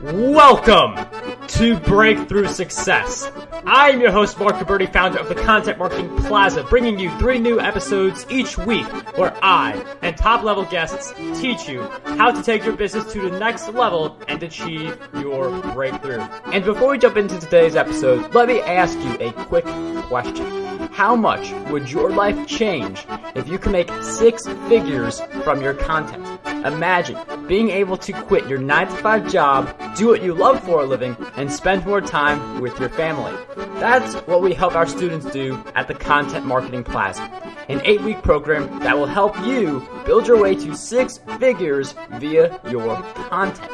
Welcome to Breakthrough Success. I am your host, Mark Caberti, founder of the Content Marketing Plaza, bringing you 3 new episodes each week where I and top-level guests teach you how to take your business to the next level and achieve your breakthrough. And before we jump into today's episode, let me ask you a quick question. How much would your life change if you could make 6 figures from your content? Imagine being able to quit your 9-to-5 job, do what you love for a living, and spend more time with your family. That's what we help our students do at the Content Marketing Plaza, an 8-week program that will help you build your way to 6 figures via your content.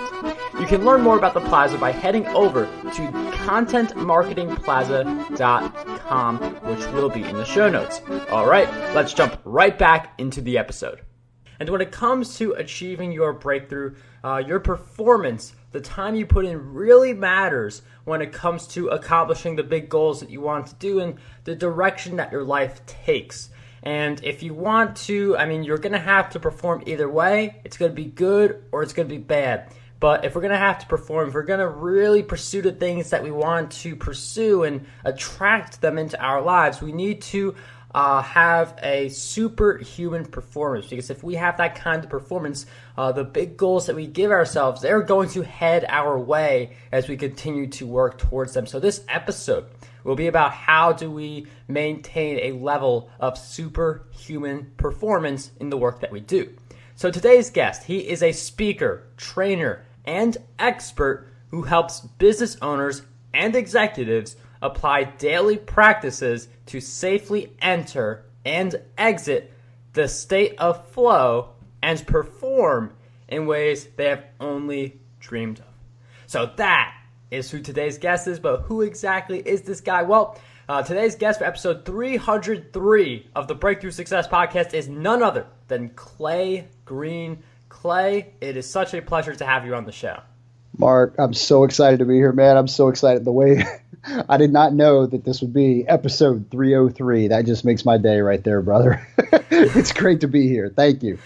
You can learn more about the Plaza by heading over to contentmarketingplaza.com, which will be in the show notes. All right, let's jump right back into the episode. And when it comes to achieving your breakthrough, your performance, the time you put in really matters when it comes to accomplishing the big goals that you want to do and the direction that your life takes. And if you want to, you're going to have to perform either way. It's going to be good or it's going to be bad. But if we're going to have to perform, if we're going to really pursue the things that we want to pursue and attract them into our lives, we need to have a superhuman performance, because if we have that kind of performance, the big goals that we give ourselves, they're going to head our way as we continue to work towards them. So this episode will be about how do we maintain a level of superhuman performance in the work that we do. So today's guest, he is a speaker, trainer, and expert who helps business owners and executives apply daily practices to safely enter and exit the state of flow and perform in ways they have only dreamed of. So that is who today's guest is, but who exactly is this guy? Well, today's guest for episode 303 of the Breakthrough Success Podcast is none other than Clay Green. Clay, it is such a pleasure to have you on the show. Mark, I'm so excited to be here, man. I'm so excited. The way I did not know that this would be episode 303. That just makes my day right there, brother. It's great to be here. Thank you.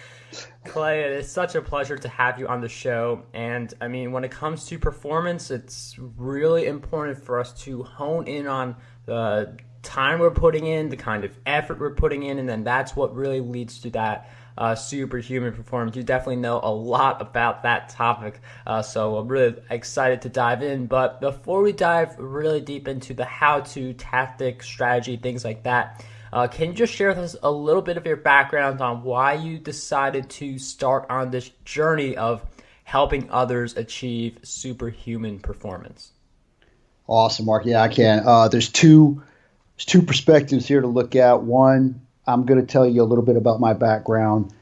Clay, it is such a pleasure to have you on the show. And when it comes to performance, it's really important for us to hone in on the time we're putting in, the kind of effort we're putting in, and then that's what really leads to that superhuman performance. You definitely know a lot about that topic, so I'm really excited to dive in. But before we dive really deep into the how-to, tactic, strategy, things like that, can you just share with us a little bit of your background on why you decided to start on this journey of helping others achieve superhuman performance? Awesome, Mark. Yeah, I can. There's two perspectives here to look at. One, I'm going to tell you a little bit about my background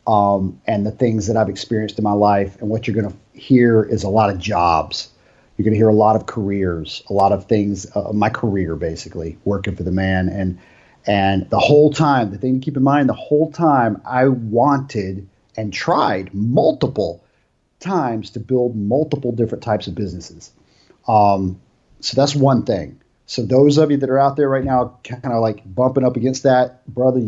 and the things that I've experienced in my life. And what you're going to hear is a lot of jobs. You're going to hear a lot of careers, a lot of things, my career basically, working for the man. And the whole time, the thing to keep in mind, the whole time I wanted and tried multiple times to build multiple different types of businesses. So that's one thing. So those of you that are out there right now, kind of like bumping up against that, brother,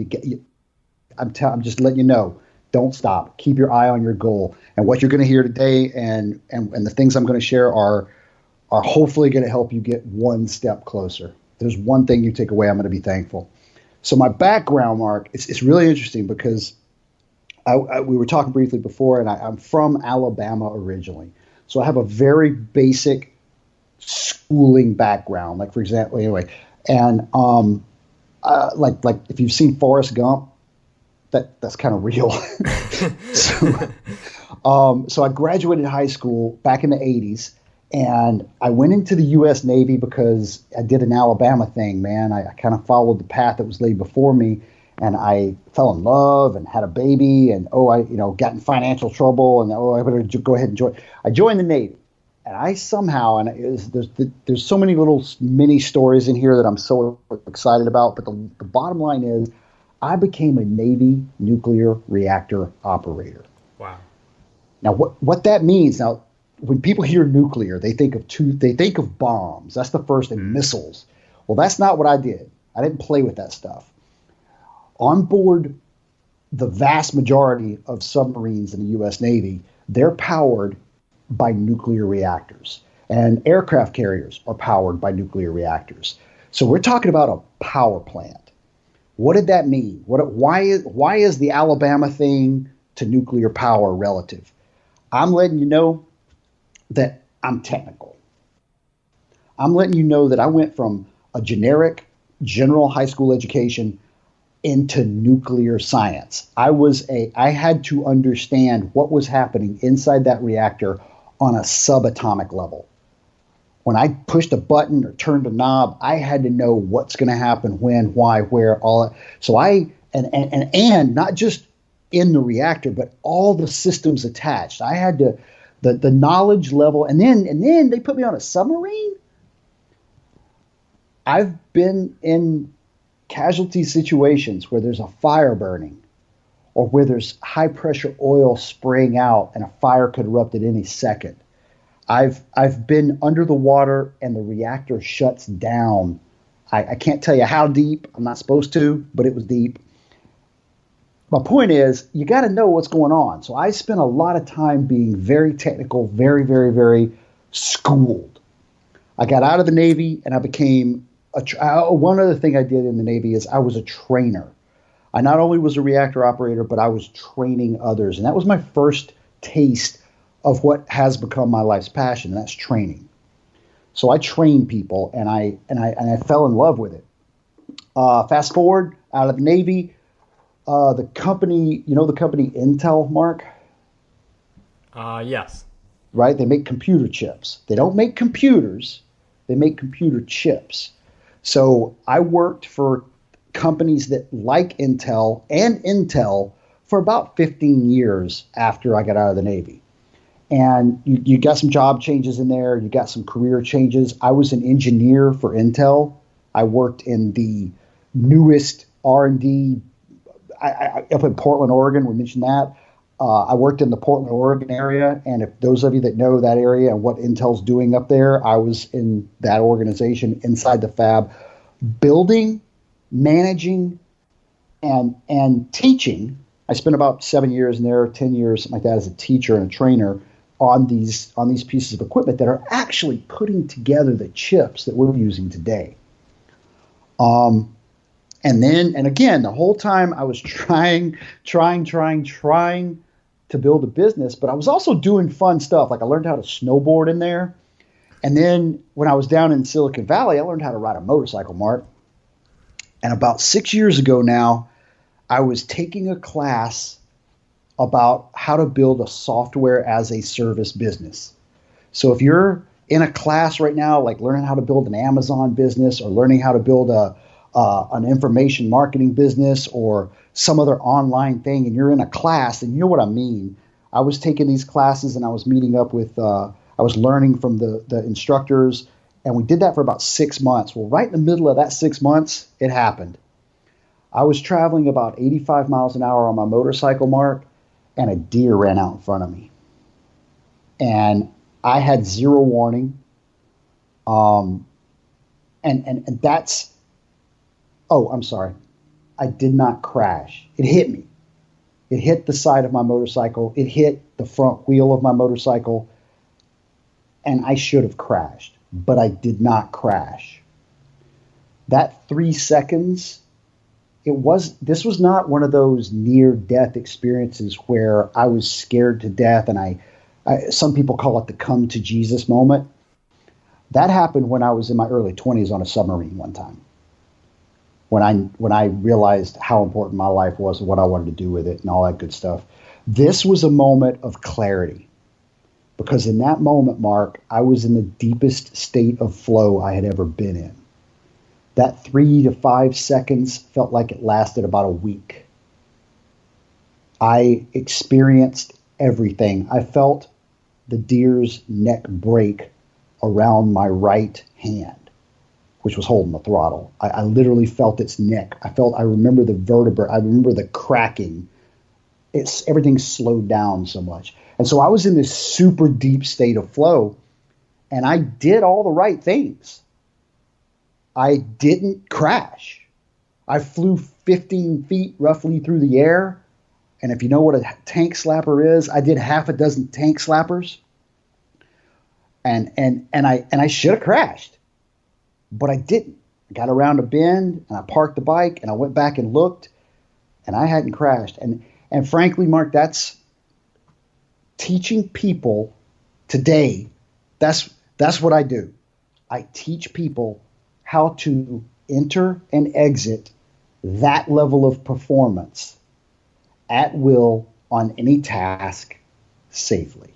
I'm just letting you know, don't stop. Keep your eye on your goal. And what you're going to hear today, and the things I'm going to share are hopefully going to help you get one step closer. If there's one thing you take away, I'm going to be thankful. So my background, Mark, it's really interesting because we were talking briefly before, and I'm from Alabama originally. So I have a very basic schooling background, like for example, anyway, and like if you've seen Forrest Gump, that's kind of real. So I graduated high school back in the 80s, and I went into the U.S. Navy because I did an Alabama thing, man. I kind of followed the path that was laid before me, and I fell in love and had a baby, and got in financial trouble, and I better go ahead and join. I joined the Navy. And I somehow, there's so many little mini stories in here that I'm so excited about, but the bottom line is I became a Navy nuclear reactor operator. Wow. Now, what that means, now, when people hear nuclear, they think of bombs. That's the first, and missiles. Well, that's not what I did. I didn't play with that stuff. On board the vast majority of submarines in the U.S. Navy, they're powered by nuclear reactors, and aircraft carriers are powered by nuclear reactors. So we're talking about a power plant. What did that mean? Why is the Alabama thing to nuclear power relative? I'm letting you know that I'm technical. I'm letting you know that I went from a generic general high school education into nuclear science. I had to understand what was happening inside that reactor on a subatomic level. When I pushed a button or turned a knob, I had to know what's going to happen, when, why, where, all that. So and not just in the reactor, but all the systems attached. I had to the knowledge level, and then they put me on a submarine. I've been in casualty situations where there's a fire burning, or where there's high pressure oil spraying out and a fire could erupt at any second. I've been under the water and the reactor shuts down. I can't tell you how deep. I'm not supposed to, but it was deep. My point is, you got to know what's going on. So I spent a lot of time being very technical, very, very, very schooled. I got out of the Navy and I became one other thing I did in the Navy is I was a trainer. I not only was a reactor operator, but I was training others. And that was my first taste of what has become my life's passion, and that's training. So I train people, and I fell in love with it. Fast forward out of the Navy, the company Intel, Mark? Yes. Right? They make computer chips. They don't make computers. They make computer chips. So I worked for companies that like Intel and Intel for about 15 years after I got out of the Navy. And you got some job changes in there. You got some career changes. I was an engineer for Intel. I worked in the newest R&D up in Portland, Oregon. We mentioned that. I worked in the Portland, Oregon area. And if those of you that know that area and what Intel's doing up there, I was in that organization inside the fab, building, managing, and teaching. I spent about 7 years in there, 10 years, something like that, as a teacher and a trainer on these pieces of equipment that are actually putting together the chips that we're using today. And again, the whole time I was trying to build a business, but I was also doing fun stuff. Like I learned how to snowboard in there. And then when I was down in Silicon Valley, I learned how to ride a motorcycle, Mark. And about 6 years ago now, I was taking a class about how to build a software as a service business. So if you're in a class right now, like learning how to build an Amazon business or learning how to build an information marketing business or some other online thing, and you're in a class, and you know what I mean. I was taking these classes and I was meeting up with, I was learning from the instructors, and we did that for about 6 months. Well, right in the middle of that 6 months, it happened. I was traveling about 85 miles an hour on my motorcycle, Mark, and a deer ran out in front of me. And I had zero warning. And that's, oh, I'm sorry. I did not crash. It hit me. It hit the side of my motorcycle. It hit the front wheel of my motorcycle. And I should have crashed, but I did not crash. That 3 seconds, this was not one of those near-death experiences where I was scared to death, and some people call it the come to Jesus moment. That happened when I was in my early 20s on a submarine one time. When I realized how important my life was and what I wanted to do with it and all that good stuff. This was a moment of clarity, because in that moment, Mark, I was in the deepest state of flow I had ever been in. That 3 to 5 seconds felt like it lasted about a week. I experienced everything. I felt the deer's neck break around my right hand, which was holding the throttle. I literally felt its neck. I remember the vertebra. I remember the cracking. Everything slowed down so much. And so I was in this super deep state of flow, and I did all the right things. I didn't crash. I flew 15 feet roughly through the air. And if you know what a tank slapper is, I did half a dozen tank slappers. And I should have crashed, but I didn't. I got around a bend and I parked the bike and I went back and looked, and I hadn't crashed. And frankly, Mark, that's teaching people today. That's what I do. I teach people how to enter and exit that level of performance at will on any task safely.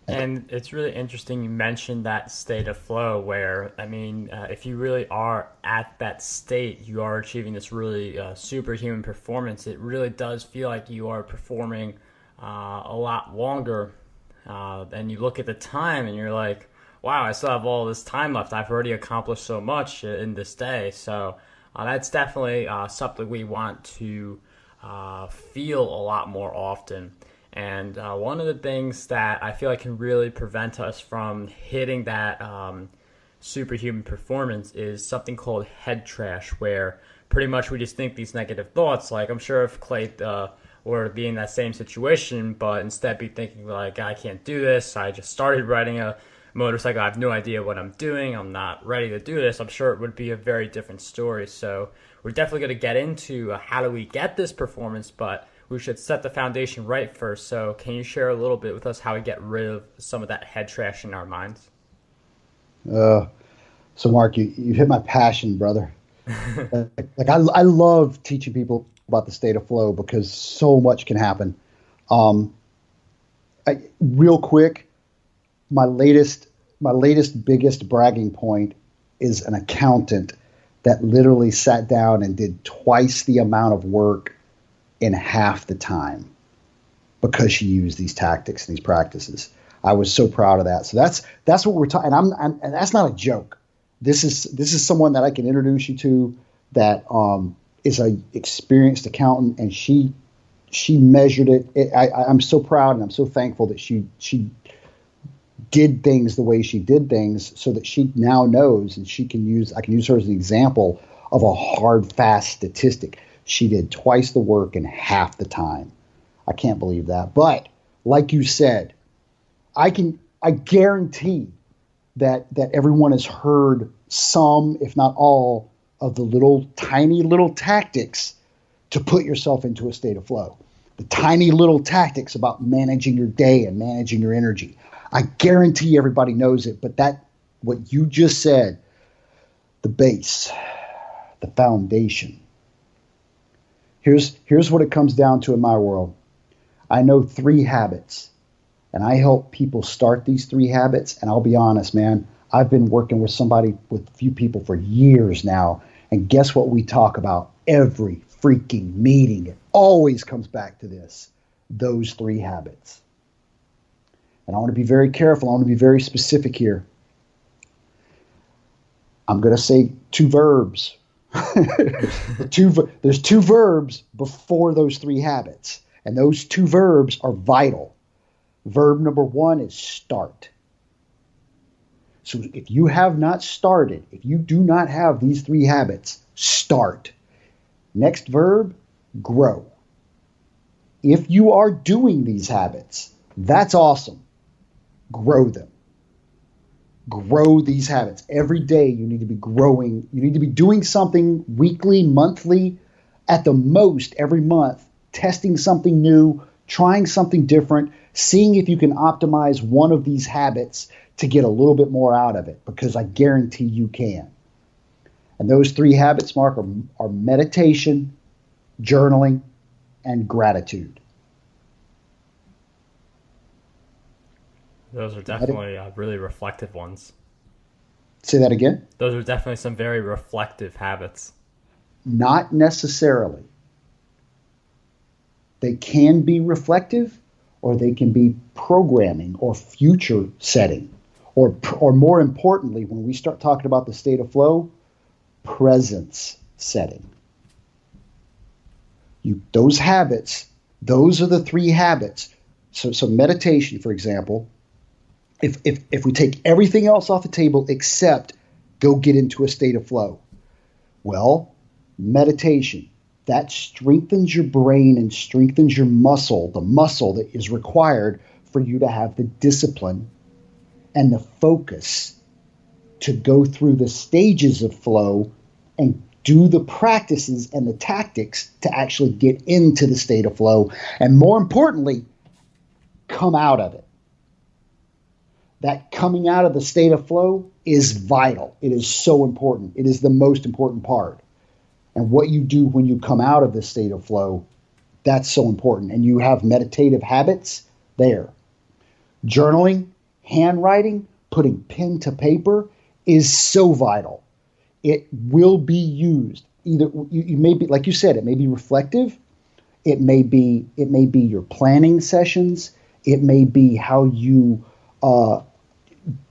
And it's really interesting you mentioned that state of flow where, I mean, if you really are at that state, you are achieving this really superhuman performance. It really does feel like you are performing a lot longer. And you look at the time and you're like, wow, I still have all this time left. I've already accomplished so much in this day. So that's definitely something we want to feel a lot more often. And one of the things that I feel like can really prevent us from hitting that superhuman performance is something called head trash, where pretty much we just think these negative thoughts. Like, I'm sure if Clay were to be in that same situation, but instead be thinking like, I can't do this. I just started riding a motorcycle. I have no idea what I'm doing. I'm not ready to do this. I'm sure it would be a very different story. So we're definitely going to get into how do we get this performance, but we should set the foundation right first. So can you share a little bit with us how we get rid of some of that head trash in our minds? So Mark, you hit my passion, brother. I love teaching people about the state of flow because so much can happen. Real quick, my latest biggest bragging point is an accountant that literally sat down and did twice the amount of work in half the time because she used these tactics and these practices. I was so proud of that. So that's what we're talking. And that's not a joke. This is someone that I can introduce you to that is a experienced accountant, and she measured it. I'm so proud and I'm so thankful that she did things the way she did things, so that she now knows, and I can use her as an example of a hard, fast statistic. She did twice the work in half the time. I can't believe that. But like you said, I guarantee that everyone has heard some, if not all, of the tiny little tactics to put yourself into a state of flow. The tiny little tactics about managing your day and managing your energy. I guarantee everybody knows it, but what you just said, the base, the foundation. Here's what it comes down to in my world. I know 3 habits, and I help people start these 3 habits. And I'll be honest, man, I've been working with a few people for years now. And guess what we talk about every freaking meeting? It always comes back to this, those 3 habits. And I want to be very careful. I want to be very specific here. I'm going to say 2 verbs. There's 2 verbs before those 3 habits. And those 2 verbs are vital. Verb number 1 is start. So if you have not started, if you do not have these 3 habits, start. Next verb, grow. If you are doing these habits, that's awesome. Grow them. Grow these habits. Every day you need to be growing. You need to be doing something weekly, monthly, at the most every month, testing something new, trying something different, seeing if you can optimize one of these habits to get a little bit more out of it, because I guarantee you can. And those 3 habits, Mark, are meditation, journaling, and gratitude. Those are definitely really reflective ones. Say that again? Those are definitely some very reflective habits. Not necessarily. They can be reflective, or they can be programming or future setting, or more importantly, when we start talking about the state of flow, presence setting. Those habits, those are the 3 habits. So meditation, for example, if we take everything else off the table except go get into a state of flow, well, meditation, that strengthens your brain and strengthens your muscle, the muscle that is required for you to have the discipline and the focus to go through the stages of flow and do the practices and the tactics to actually get into the state of flow, and more importantly, come out of it. That coming out of the state of flow is vital. It is so important. It is the most important part. And what you do when you come out of the state of flow, that's so important. And you have meditative habits there. Journaling, handwriting, putting pen to paper is so vital. It will be used. Either you may be, like you said, it may be reflective. It may be your planning sessions. It may be how you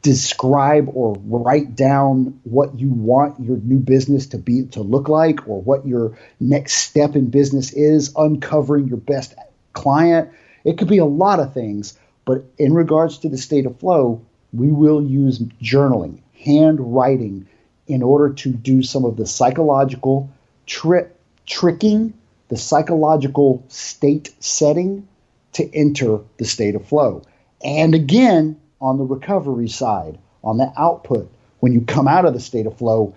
describe or write down what you want your new business to look like, or what your next step in business is, uncovering your best client. It could be a lot of things, but in regards to the state of flow, we will use journaling, handwriting, in order to do some of the psychological tricking, the psychological state setting to enter the state of flow. And again, on the recovery side, on the output, when you come out of the state of flow,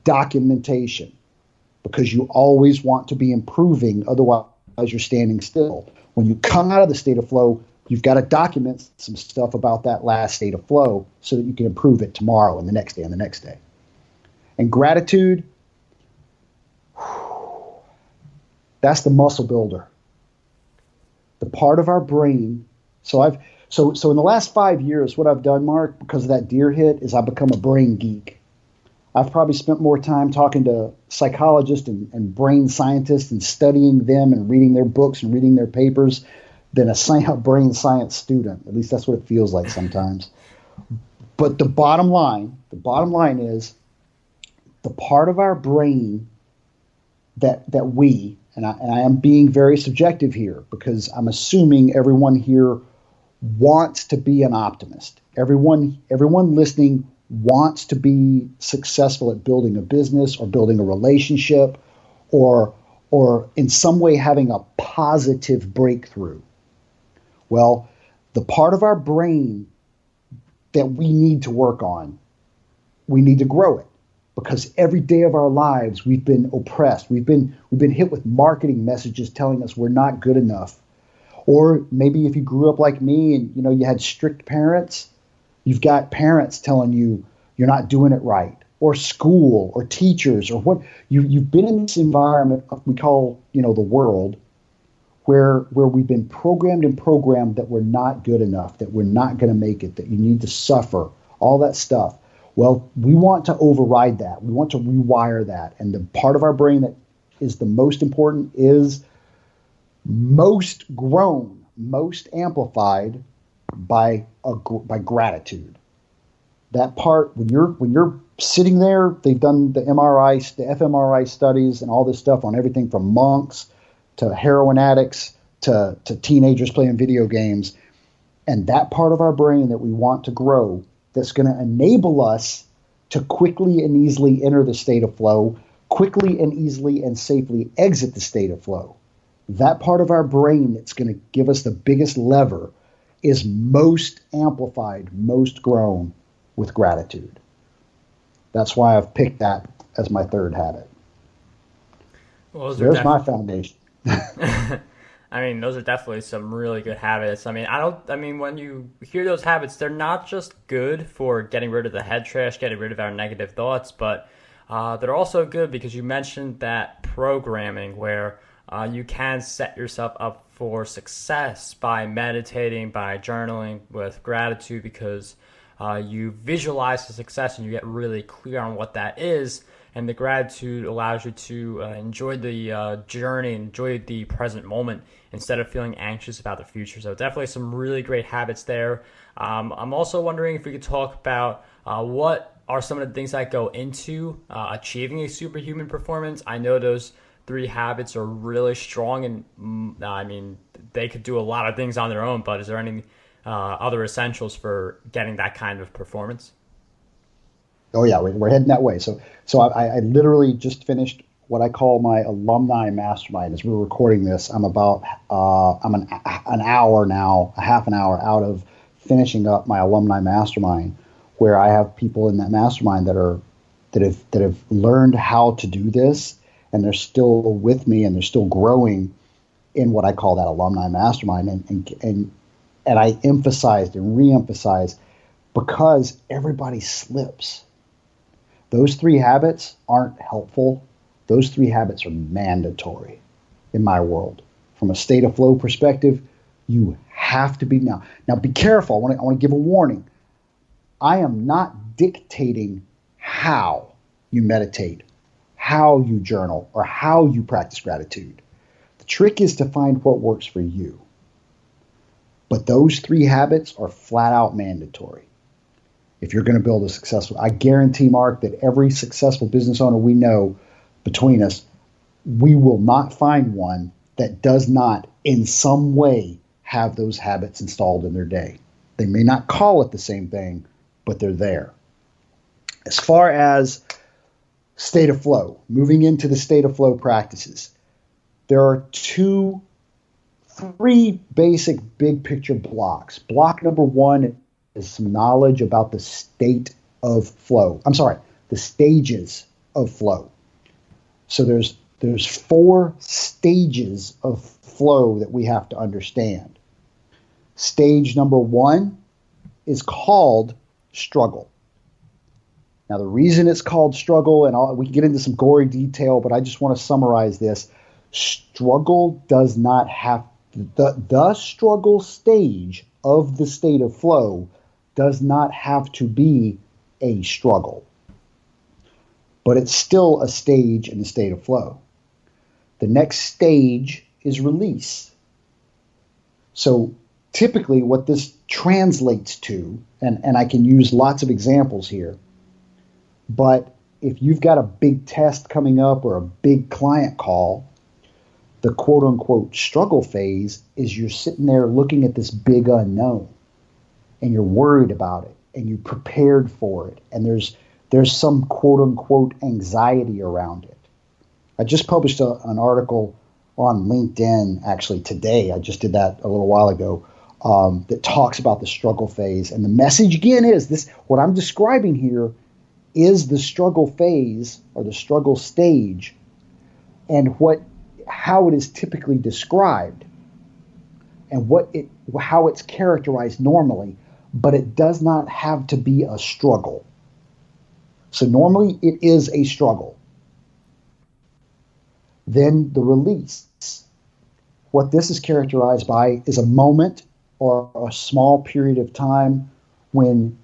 documentation, because you always want to be improving, otherwise you're standing still. When you come out of the state of flow, you've got to document some stuff about that last state of flow so that you can improve it tomorrow and the next day and the next day. And gratitude, that's the muscle builder. The part of our brain. So in the last 5 years, what I've done, Mark, because of that deer hit, is I've become a brain geek. I've probably spent more time talking to psychologists and brain scientists and studying them and reading their books and reading their papers than a brain science student. At least that's what it feels like sometimes. But the bottom line is the part of our brain that we, and I am being very subjective here because I'm assuming everyone here wants to be an optimist. Everyone listening wants to be successful at building a business or building a relationship or in some way having a positive breakthrough. Well, the part of our brain that we need to work on, we need to grow it, because every day of our lives we've been oppressed. We've been hit with marketing messages telling us we're not good enough. Or maybe if you grew up like me and you had strict parents, you've got parents telling you you're not doing it right, or school or teachers or what. You've been in this environment we call the world, where we've been programmed that we're not good enough, that we're not going to make it, that you need to suffer, all that stuff. Well, we want to override that. We want to rewire that. And the part of our brain that is the most important is most grown, most amplified by gratitude. That part, when you're sitting there, they've done the MRI, the fMRI studies and all this stuff on everything from monks to heroin addicts to teenagers playing video games. And that part of our brain that we want to grow, that's going to enable us to quickly and easily enter the state of flow, quickly and easily and safely exit the state of flow. That part of our brain that's going to give us the biggest lever is most amplified, most grown with gratitude. That's why I've picked that as my third habit. Well, there's my foundation. I mean, those are definitely some really good habits. I mean, when you hear those habits, they're not just good for getting rid of the head trash, getting rid of our negative thoughts, but they're also good because you mentioned that programming where you can set yourself up for success by meditating, by journaling with gratitude, because you visualize the success and you get really clear on what that is. And the gratitude allows you to enjoy the journey, enjoy the present moment instead of feeling anxious about the future. So definitely some really great habits there. I'm also wondering if we could talk about what are some of the things that go into achieving a superhuman performance. I know those 3 habits are really strong, and I mean, they could do a lot of things on their own, but is there any other essentials for getting that kind of performance? Oh yeah, we're heading that way. So I literally just finished what I call my alumni mastermind. As we're recording this, I'm about I'm an hour now, a half an hour out of finishing up my alumni mastermind, where I have people in that mastermind that have learned how to do this, and they're still with me, and they're still growing in what I call that alumni mastermind. And I emphasized and re-emphasized, because everybody slips. Those 3 habits aren't helpful. Those 3 habits are mandatory in my world. From a state of flow perspective, you have to be now. Now be careful. I want to give a warning. I am not dictating how you meditate, how you journal, or how you practice gratitude. The trick is to find what works for you. But those 3 habits are flat out mandatory. If you're going to build a successful, I guarantee, Mark, that every successful business owner we know between us, we will not find one that does not in some way have those habits installed in their day. They may not call it the same thing, but they're there. As far as state of flow, moving into the state of flow practices, there are 3 basic big picture blocks. Block number 1 is some knowledge about the state of flow. The stages of flow. So there's 4 stages of flow that we have to understand. Stage number 1 is called struggle. Now, the reason it's called struggle, and we can get into some gory detail, but I just want to summarize this. Struggle does not have, the struggle stage of the state of flow does not have to be a struggle, but it's still a stage in the state of flow. The next stage is release. So typically what this translates to, and I can use lots of examples here, but if you've got a big test coming up or a big client call, the quote unquote struggle phase is you're sitting there looking at this big unknown, and you're worried about it, and you prepared for it, and there's some quote unquote anxiety around it. I just published an article on LinkedIn actually today. I just did that a little while ago, that talks about the struggle phase. And the message again is this: what I'm describing here is the struggle phase or the struggle stage, and how it is typically described, and how it's characterized normally, but it does not have to be a struggle. So normally it is a struggle. Then the release. What this is characterized by is a moment or a small period of time when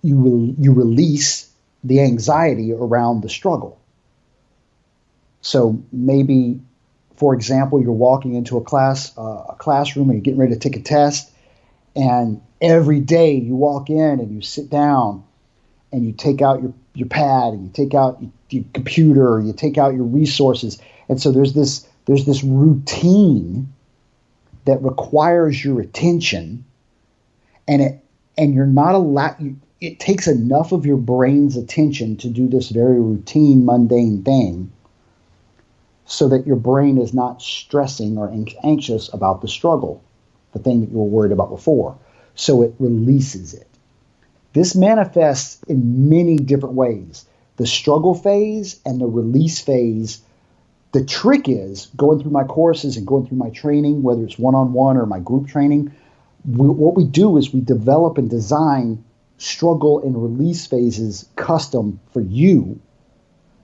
you release the anxiety around the struggle. So maybe, for example, you're walking into a classroom, and you're getting ready to take a test, and every day you walk in and you sit down and you take out your pad, and you take out your computer, you take out your resources, and so there's this routine that requires your attention, and you're not allowed. It takes enough of your brain's attention to do this very routine, mundane thing, so that your brain is not stressing or anxious about the struggle, the thing that you were worried about before. So it releases it. This manifests in many different ways. The struggle phase and the release phase. The trick is, going through my courses and going through my training, whether it's one-on-one or my group training, what we do is we develop and design struggle and release phases custom for you,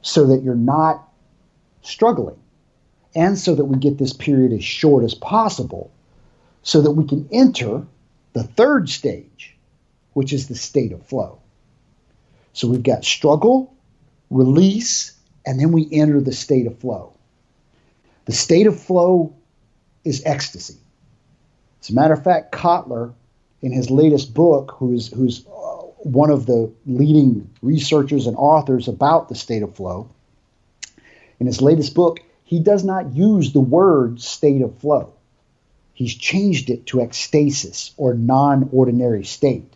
so that you're not struggling, and so that we get this period as short as possible, so that we can enter the 3rd stage, which is the state of flow. So we've got struggle, release, and then we enter the state of flow. The state of flow is ecstasy. As a matter of fact, Keller, in his latest book, who's one of the leading researchers and authors about the state of flow, in his latest book, he does not use the word state of flow. He's changed it to ecstasis, or non-ordinary state.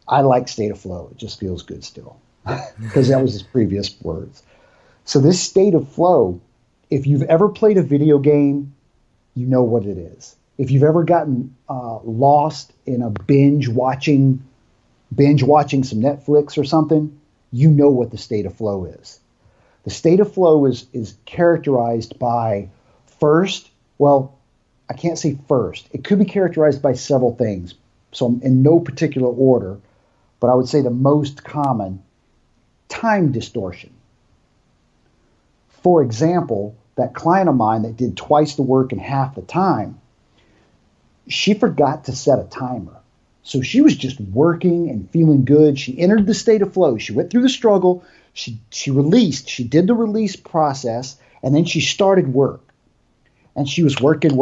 I like state of flow. It just feels good still, because that was his previous words. So this state of flow, if you've ever played a video game, you know what it is. If you've ever gotten lost in a binge watching some Netflix or something, you know what the state of flow is. The state of flow is characterized by first, well, I can't say first. It could be characterized by several things. So in no particular order, but I would say the most common, time distortion. For example, that client of mine that did twice the work in half the time, she forgot to set a timer. So she was just working and feeling good. She entered the state of flow. She went through the struggle. She released. She did the release process, and then she started work. And she was working.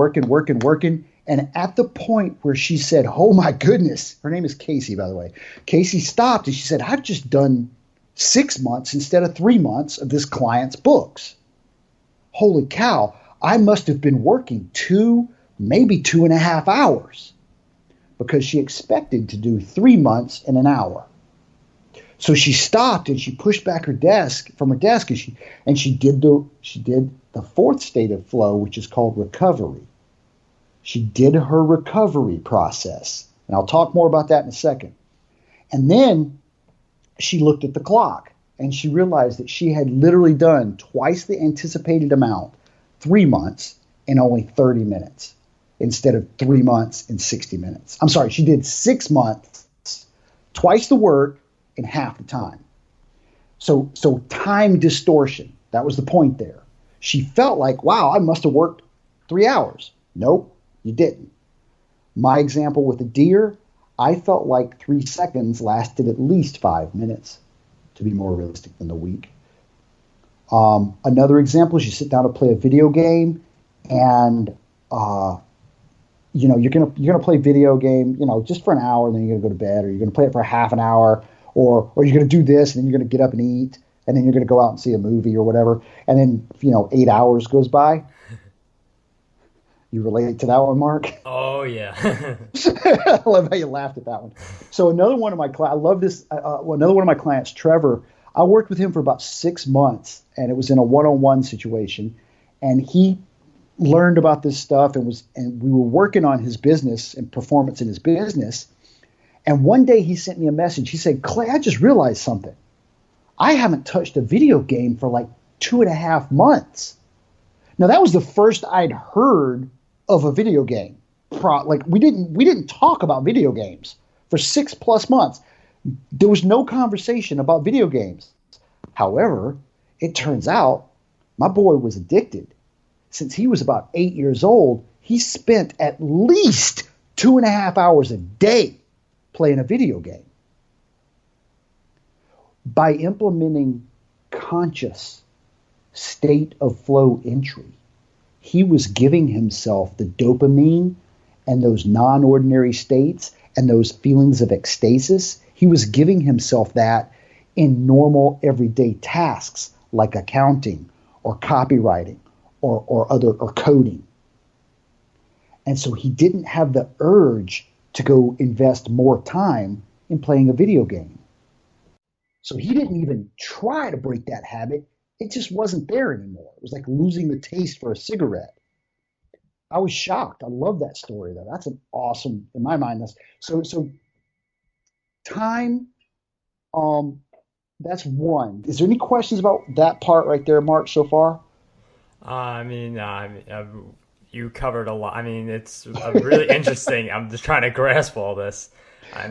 And at the point where she said, oh my goodness, her name is Casey, by the way. Casey stopped and she said, I've just done 6 months instead of 3 months of this client's books. Holy cow, I must have been working 2, maybe 2.5 hours, because she expected to do 3 months in an hour. So she stopped and she pushed back her desk and she did the fourth state of flow, which is called recovery. She did her recovery process, and I'll talk more about that in a second. And then she looked at the clock and she realized that she had literally done twice the anticipated amount, 3 months, in only 30 minutes instead of 3 months in 60 minutes. I'm sorry, she did 6 months, twice the work in half the time. So time distortion, that was the point there. She felt like, wow, I must have worked 3 hours. Nope, you didn't. My example with a deer, I felt like 3 seconds lasted at least 5 minutes, to be more realistic than the week. Another example is you sit down to play a video game, and you're gonna play video game, just for an hour, and then you're gonna go to bed, or you're gonna play it for half an hour, or you're gonna do this, and then you're gonna get up and eat, and then you're gonna go out and see a movie or whatever, and then 8 hours goes by. You relate to that one, Mark? Oh yeah. I love how you laughed at that one. So another one of my I love this. Another one of my clients, Trevor. I worked with him for about 6 months, and it was in a one-on-one situation, and he learned about this stuff and we were working on his business and performance in his business. And one day he sent me a message. He said, Clay, I just realized something. I haven't touched a video game for like 2.5 months. Now that was the first I'd heard of a video game. We didn't talk about video games for 6+ months. There was no conversation about video games. However, it turns out my boy was addicted. Since he was about 8 years old, he spent at least 2.5 hours a day playing a video game. By implementing conscious state of flow entry, he was giving himself the dopamine and those non-ordinary states and those feelings of ecstasis. He was giving himself that in normal everyday tasks like accounting or copywriting or coding. And so he didn't have the urge to go invest more time in playing a video game. So he didn't even try to break that habit. It just wasn't there anymore. It was like losing the taste for a cigarette. I was shocked. I love that story though. That's an awesome, in my mind. So time, that's one. Is there any questions about that part right there, Mark, so far? You covered a lot. I mean, it's really interesting. I'm just trying to grasp all this.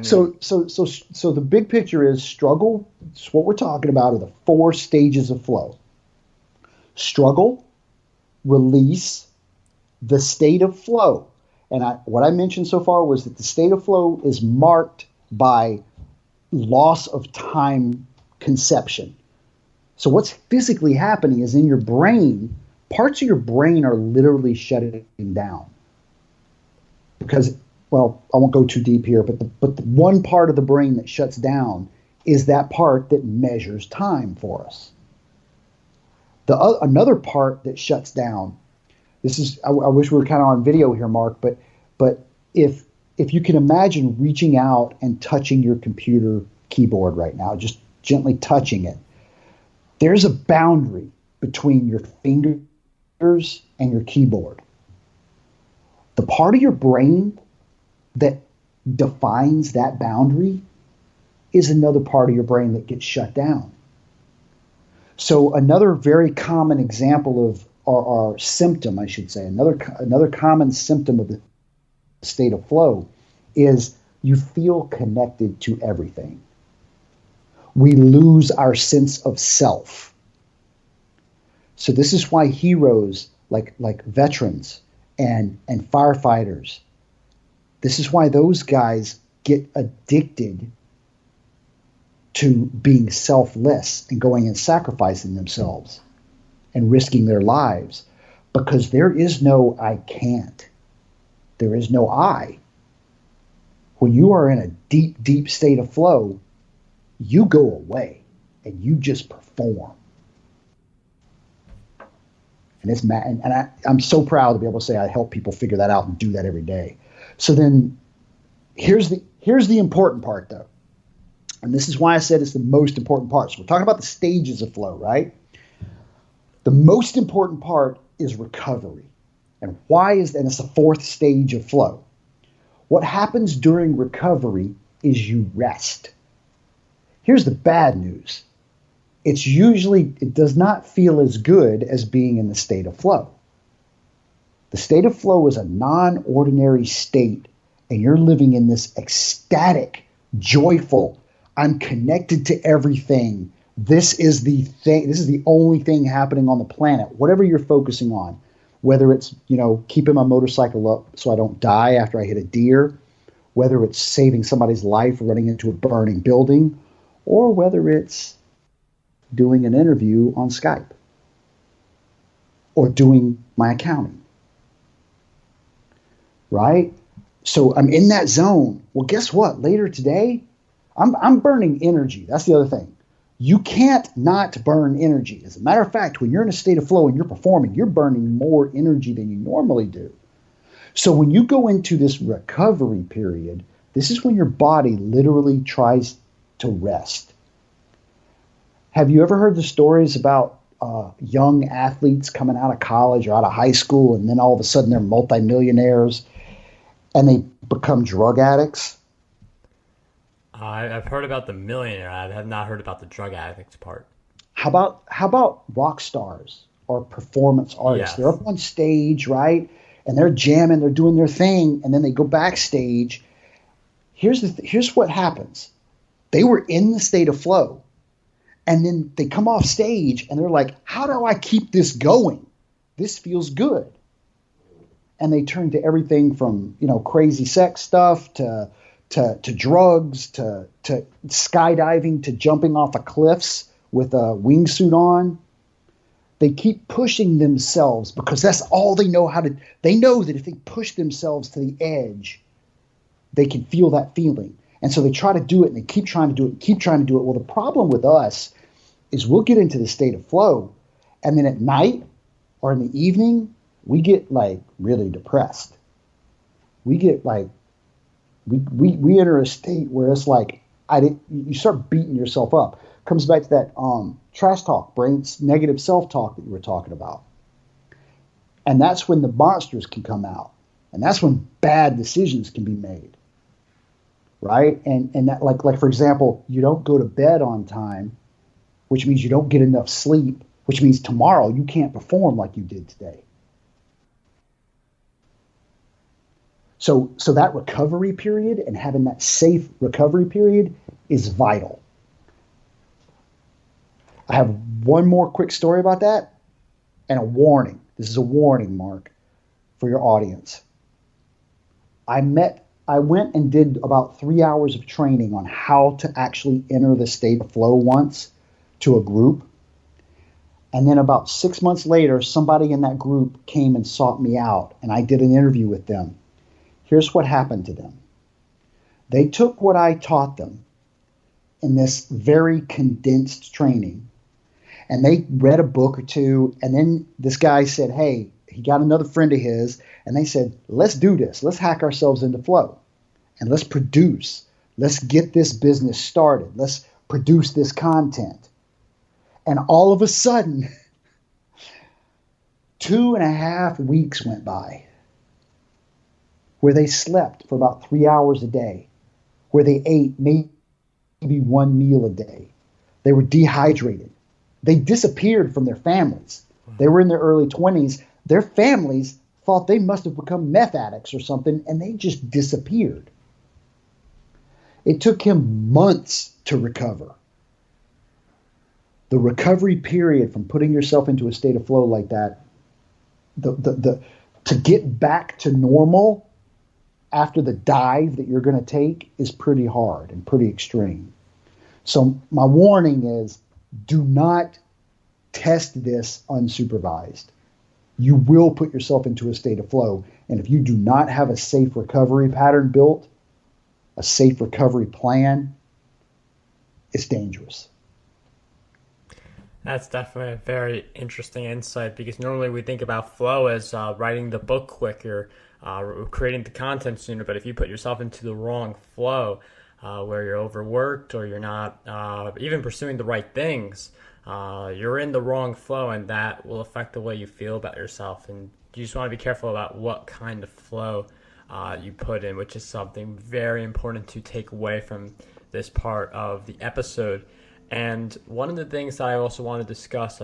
So the big picture is struggle. It's what we're talking about are the 4 stages of flow. Struggle, release, the state of flow. And what I mentioned so far was that the state of flow is marked by loss of time conception. So what's physically happening is in your brain, parts of your brain are literally shutting down. Because, well, I won't go too deep here, but the one part of the brain that shuts down is that part that measures time for us. Another part that shuts down, this is, I wish we were kind of on video here, Mark, but if you can imagine reaching out and touching your computer keyboard right now, just gently touching it, there's a boundary between your fingers and your keyboard. The part of your brain that defines that boundary is another part of your brain that gets shut down. So another very common example of our symptom, I should say, another common symptom of the state of flow is you feel connected to everything. We lose our sense of self. So this is why heroes like veterans and firefighters, this is why those guys get addicted to being selfless and going and sacrificing themselves and risking their lives, because there is no I can't. There is no I. When you are in a deep, deep state of flow, you go away and you just perform. And it's I'm so proud to be able to say I help people figure that out and do that every day. So then here's the important part, though. And this is why I said it's the most important part. So we're talking about the stages of flow, right? The most important part is recovery. And it's the fourth stage of flow. What happens during recovery is you rest. Here's the bad news. It does not feel as good as being in the state of flow. The state of flow is a non-ordinary state, and you're living in this ecstatic, joyful, I'm connected to everything. This is the thing. This is the only thing happening on the planet. Whatever you're focusing on, whether it's, keeping my motorcycle up so I don't die after I hit a deer, whether it's saving somebody's life running into a burning building, or whether it's doing an interview on Skype or doing my accounting. Right? So I'm in that zone. Well, guess what? Later today, I'm burning energy. That's the other thing. You can't not burn energy. As a matter of fact, when you're in a state of flow and you're performing, you're burning more energy than you normally do. So when you go into this recovery period, this is when your body literally tries to rest. Have you ever heard the stories about young athletes coming out of college or out of high school, and then all of a sudden they're multimillionaires and they become drug addicts? I've heard about the millionaire. I have not heard about the drug addict part. How about rock stars or performance artists? Yes. They're up on stage, right? And they're jamming, they're doing their thing, and then they go backstage. Here's what happens. They were in the state of flow, and then they come off stage and they're like, how do I keep this going? This feels good. And they turn to everything from, crazy sex stuff to drugs, to skydiving, to jumping off of cliffs with a wingsuit on. They keep pushing themselves because that's all they know how to. They know that if they push themselves to the edge, they can feel that feeling. And so they try to do it, and they keep trying to do it, and keep trying to do it. Well, the problem with us is we'll get into the state of flow, and then at night or in the evening, we get really depressed. We get we enter a state where it's you start beating yourself up. Comes back to that trash talk, brain's negative self-talk that you were talking about. And that's when the monsters can come out. And that's when bad decisions can be made. Right? And that like for example, you don't go to bed on time, which means you don't get enough sleep, which means tomorrow you can't perform like you did today. So that recovery period and having that safe recovery period is vital. I have one more quick story about that and a warning. This is a warning, Mark, for your audience. I went and did about 3 hours of training on how to actually enter the state of flow once to a group. And then about 6 months later, somebody in that group came and sought me out, and I did an interview with them. Here's what happened to them. They took what I taught them in this very condensed training, and they read a book or two, and then this guy said, hey, he got another friend of his, and they said, let's do this. Let's hack ourselves into flow, and let's produce. Let's get this business started. Let's produce this content. And all of a sudden, 2.5 weeks went by where they slept for about 3 hours a day, where they ate maybe one meal a day. They were dehydrated. They disappeared from their families. They were in their early 20s. Their families thought they must have become meth addicts or something, and they just disappeared. It took him months to recover. The recovery period from putting yourself into a state of flow like that, to get back to normal after the dive that you're going to take is pretty hard and pretty extreme. So my warning is, do not test this unsupervised. You will put yourself into a state of flow. And if you do not have a safe recovery pattern built, a safe recovery plan, it's dangerous. That's definitely a very interesting insight, because normally we think about flow as writing the book quicker, creating the content sooner. But if you put yourself into the wrong flow, where you're overworked or you're not even pursuing the right things, you're in the wrong flow, and that will affect the way you feel about yourself. And you just want to be careful about what kind of flow you put in, which is something very important to take away from this part of the episode. And one of the things that I also want to discuss,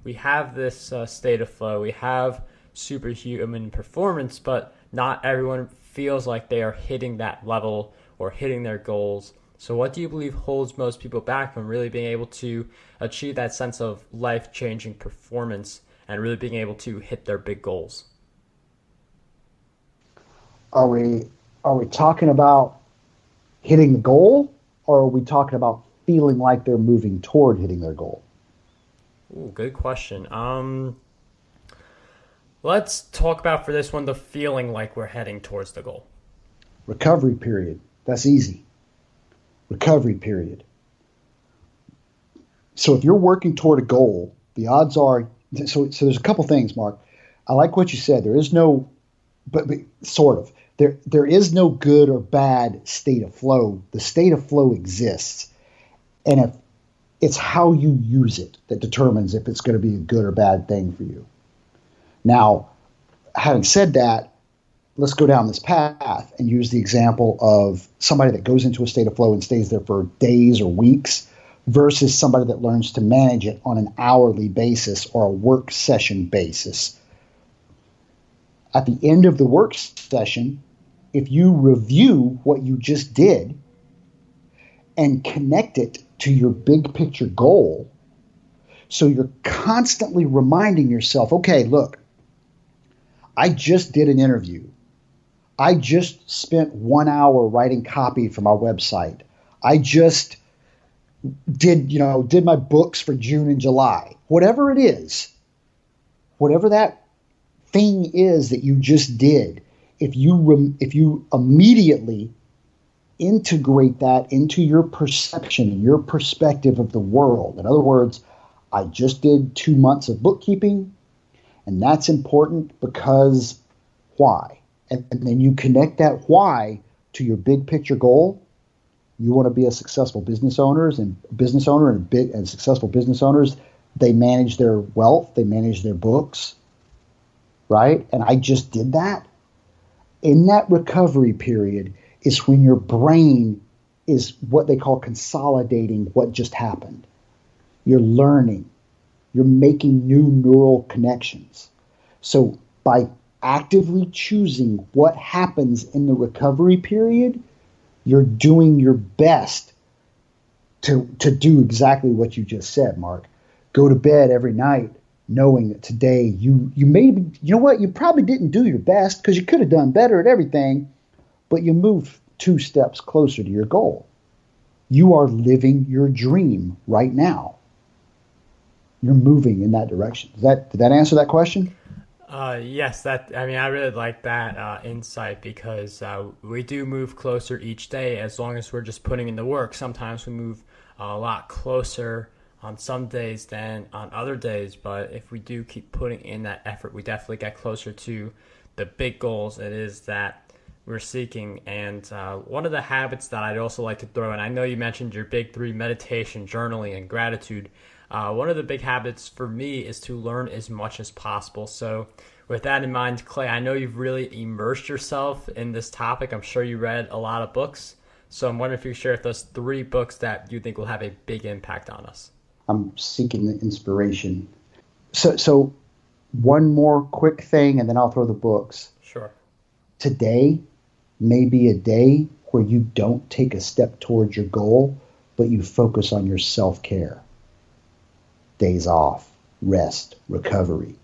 we have this state of flow, we have superhuman performance, but not everyone feels like they are hitting that level or hitting their goals. So what do you believe holds most people back from really being able to achieve that sense of life-changing performance and really being able to hit their big goals? Are we talking about hitting the goal, or are we talking about feeling like they're moving toward hitting their goal? Ooh, good question. Let's talk about, for this one, the feeling like we're heading towards the goal. Recovery period. That's easy. Recovery period. So if you're working toward a goal, the odds are, so there's a couple things, Mark. I like what you said. There is no, but sort of. There is no good or bad state of flow. The state of flow exists. And if it's how you use it that determines if it's going to be a good or bad thing for you. Now, having said that, let's go down this path and use the example of somebody that goes into a state of flow and stays there for days or weeks versus somebody that learns to manage it on an hourly basis or a work session basis. At the end of the work session, if you review what you just did and connect it to your big picture goal, so you're constantly reminding yourself, okay, look, I just did an interview. I just spent 1 hour writing copy for my website. I just did my books for June and July. Whatever it is, whatever that thing is that you just did, if you immediately integrate that into your perception and your perspective of the world. In other words, I just did 2 months of bookkeeping, and that's important because why? And then you connect that why to your big picture goal. You want to be a successful business owner, and successful business owners, they manage their wealth, they manage their books, right? And I just did that. In that recovery period is when your brain is what they call consolidating what just happened. You're learning. You're making new neural connections. So by actively choosing what happens in the recovery period, you're doing your best to do exactly what you just said, Mark. Go to bed every night knowing that today you probably didn't do your best because you could have done better at everything, but you moved 2 steps closer to your goal. You are living your dream right now. You're moving in that direction. Did that answer that question? Yes, I really like that insight, because we do move closer each day as long as we're just putting in the work. Sometimes we move a lot closer on some days than on other days, but if we do keep putting in that effort, we definitely get closer to the big goals it is that we're seeking. And one of the habits that I'd also like to throw in, I know you mentioned your big 3: meditation, journaling, and gratitude. one of the big habits for me is to learn as much as possible. So with that in mind, Clay, I know you've really immersed yourself in this topic. I'm sure you read a lot of books. So I'm wondering if you share with us 3 books that you think will have a big impact on us. I'm seeking the inspiration. So one more quick thing, and then I'll throw the books. Sure. Today may be a day where you don't take a step towards your goal, but you focus on your self-care. Days off, rest, recovery.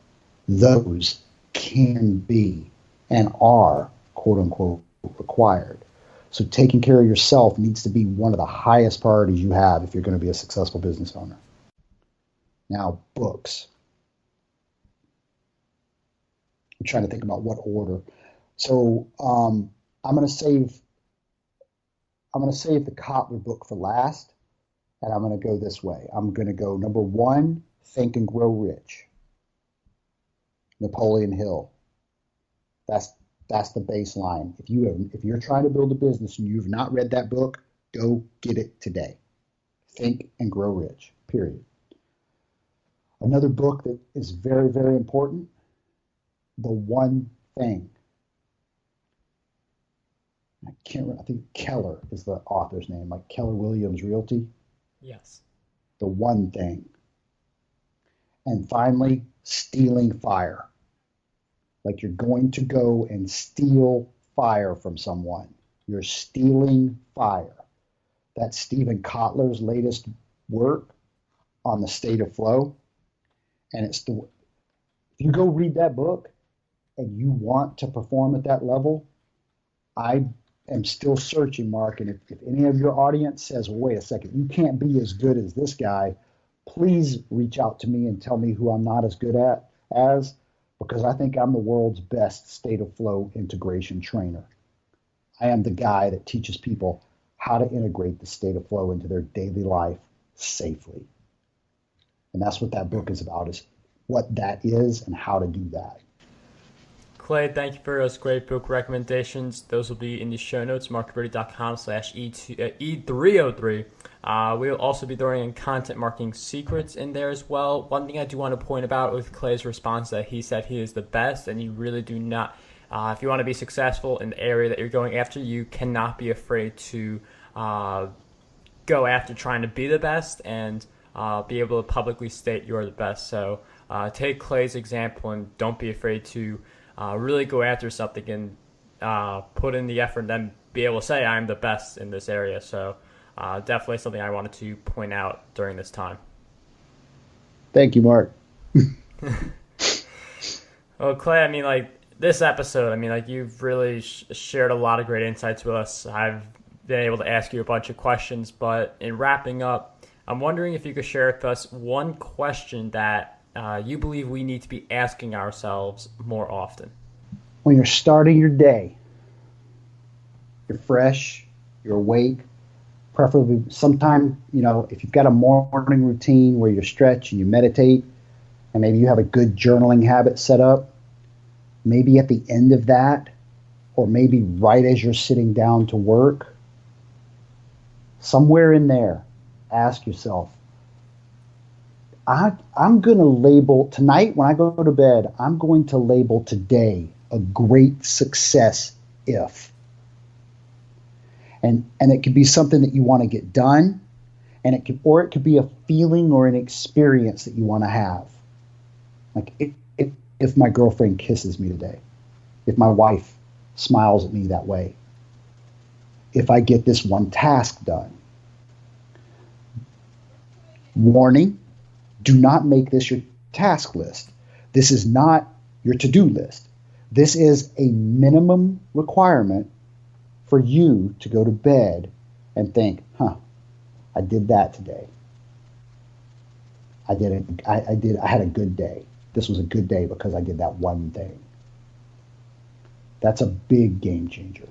Those can be and are, quote unquote, required. So taking care of yourself needs to be one of the highest priorities you have if you're going to be a successful business owner. Now, books. I'm trying to think about what order. So I'm going to save the Kotler book for last, and I'm going to go this way. I'm going to go number 1, Think and Grow Rich. Napoleon Hill. That's the baseline. If you're trying to build a business and you've not read that book, go get it today. Think and Grow Rich. Period. Another book that is very, very important, The One Thing. I can't remember. I think Keller is the author's name, like Keller Williams Realty. Yes. The One Thing. And finally, Stealing Fire. Like you're going to go and steal fire from someone. You're stealing fire. That's Stephen Kotler's latest work on the state of flow. And if you go read that book and you want to perform at that level, I am still searching, Mark. And if any of your audience says, well, wait a second, you can't be as good as this guy, please reach out to me and tell me who I'm not as good as, because I think I'm the world's best state of flow integration trainer. I am the guy that teaches people how to integrate the state of flow into their daily life safely. And that's what that book is about, is what that is and how to do that. Clay, thank you for those great book recommendations. Those will be in the show notes, marketability.com/E303. We'll also be throwing in content marketing secrets in there as well. One thing I do want to point about with Clay's response, that he said he is the best, and you really do not, if you want to be successful in the area that you're going after, you cannot be afraid to go after trying to be the best and be able to publicly state you're the best. So take Clay's example and don't be afraid to really go after something and put in the effort and then be able to say I'm the best in this area. So definitely something I wanted to point out during this time. Thank you, Mark. Well, Clay, I mean, like this episode, I mean, like you've really shared a lot of great insights with us. I've been able to ask you a bunch of questions, but in wrapping up, I'm wondering if you could share with us one question that you believe we need to be asking ourselves more often. When you're starting your day, you're fresh, you're awake, preferably sometime, if you've got a morning routine where you stretch and you meditate, and maybe you have a good journaling habit set up, maybe at the end of that, or maybe right as you're sitting down to work, somewhere in there, ask yourself, I'm going to label tonight when I go to bed, I'm going to label today a great success if. And it could be something that you want to get done, and it could be a feeling or an experience that you want to have. Like if my girlfriend kisses me today, if my wife smiles at me that way, if I get this one task done. Warning, do not make this your task list. This is not your to-do list. This is a minimum requirement for you to go to bed and think, I did that today. I had a good day. This was a good day because I did that one thing. That's a big game changer.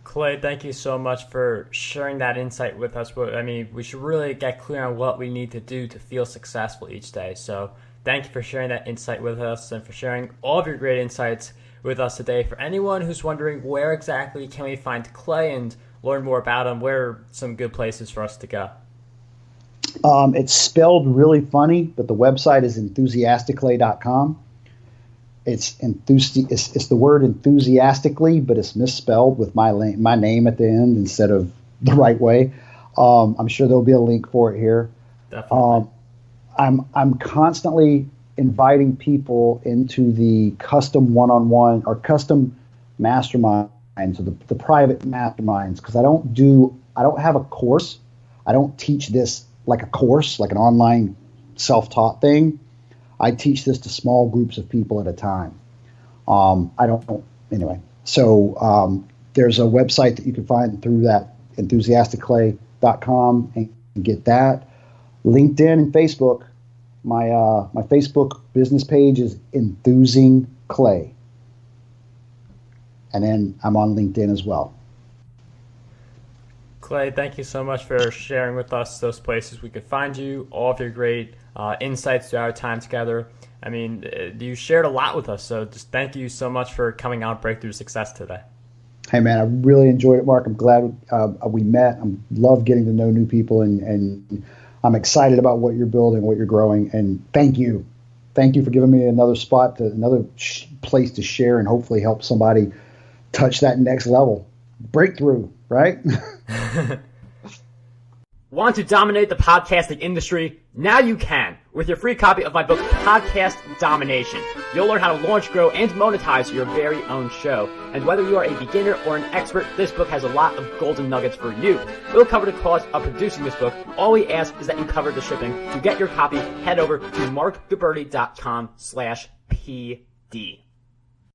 Clay, thank you so much for sharing that insight with us. I mean, we should really get clear on what we need to do to feel successful each day. So thank you for sharing that insight with us and for sharing all of your great insights with us today. For anyone who's wondering where exactly can we find Clay and learn more about him, where are some good places for us to go? It's spelled really funny, but the website is enthusiastically.com. It's the word enthusiastically, but it's misspelled with my name at the end instead of the right way. I'm sure there'll be a link for it here. Definitely. I'm constantly inviting people into the custom one-on-one or custom masterminds, or the private masterminds, because I don't have a course. I don't teach this like a course, like an online self-taught thing. I teach this to small groups of people at a time. Anyway. So there's a website that you can find through that, enthusiastically.com, and get that. LinkedIn and Facebook. My Facebook business page is Enthusing Clay. And then I'm on LinkedIn as well. Clay, thank you so much for sharing with us those places we could find you, all of your great insights throughout our time together. I mean, you shared a lot with us, so just thank you so much for coming on Breakthrough Success today. Hey, man, I really enjoyed it, Mark. I'm glad we met. I love getting to know new people, and I'm excited about what you're building, what you're growing, and thank you. Thank you for giving me another spot, another place to share and hopefully help somebody touch that next level. Breakthrough, right? Want to dominate the podcasting industry? Now you can with your free copy of my book, Podcast Domination. You'll learn how to launch, grow, and monetize your very own show. And whether you are a beginner or an expert, this book has a lot of golden nuggets for you. We'll cover the cost of producing this book. All we ask is that you cover the shipping. To get your copy, head over to markgabberty.com/PD.